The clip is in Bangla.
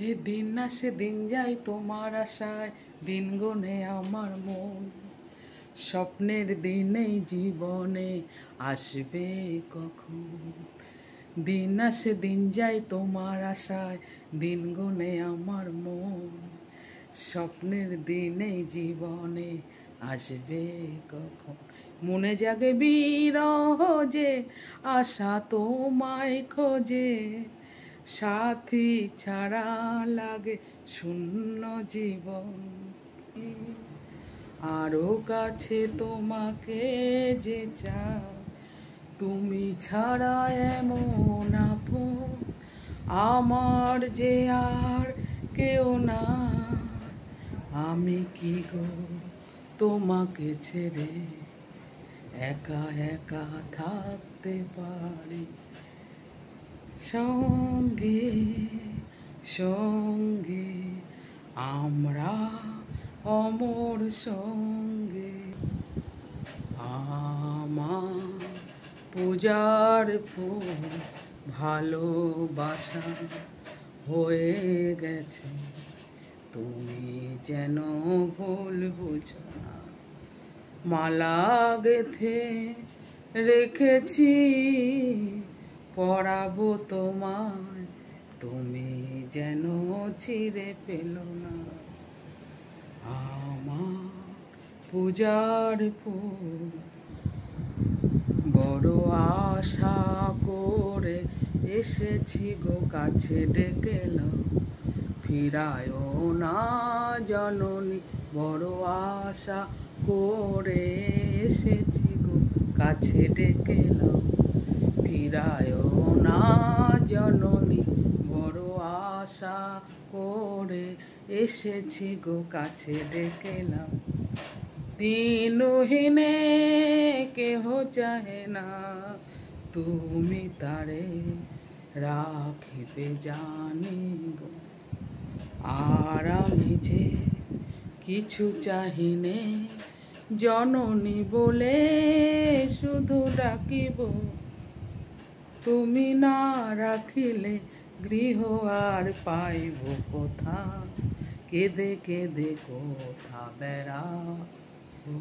এ দিন আসে দিন যায় তোমার আশায়, দিন গুনে আমার মন। স্বপ্নের দিনেই জীবনে আসবে কখন। দিন আসে দিন যায় তোমার আশায়, দিন গুনে আমার মন। স্বপ্নের দিনেই জীবনে আসবে কখন। মনে জাগে বিরহ যে, আশা তোমায় খোঁজে। সাথী ছাড়া লাগে শূন্য জীবন। আরো কাছে তোমাকে যে চাও, তুমি ছাড়া এমন আপন আমার যে আর কেউ না। আমি কি গো তোমাকে ছেড়ে একা একা থাকতে পারি। সঙ্গে সঙ্গে আমরা অমর সঙ্গে। আমার পূজার ফুল ভালোবাসা হয়ে গেছে, তুমি যেন ভুল বুঝো না। মালা গেথে রেখেছি পরাবো তোমায়, তুমি যেন ছিঁড়ে পেলো না। আমার পূজার ফুল বড় আশা করে এসেছি গো কাছে ডেকে নাও, ফিরায়ও না জননী। বড় আশা করে এসেছি গো কাছে ডেকে নাও, ফিরায়ও না জননী। বড় আশা করে এসেছি গো কাছে ডেকে নাও। দিনহীনে কেহ চাহে না, তুমি তারে রাখিবে জানি গো। আর আমি যে কিছু চাহিনে, জননী বলে শুধু ডাকিব। তুমি না রাখিলে গৃহ আর পাইব কোথা, কেঁদে কেঁদে কোথা বেড়াবো।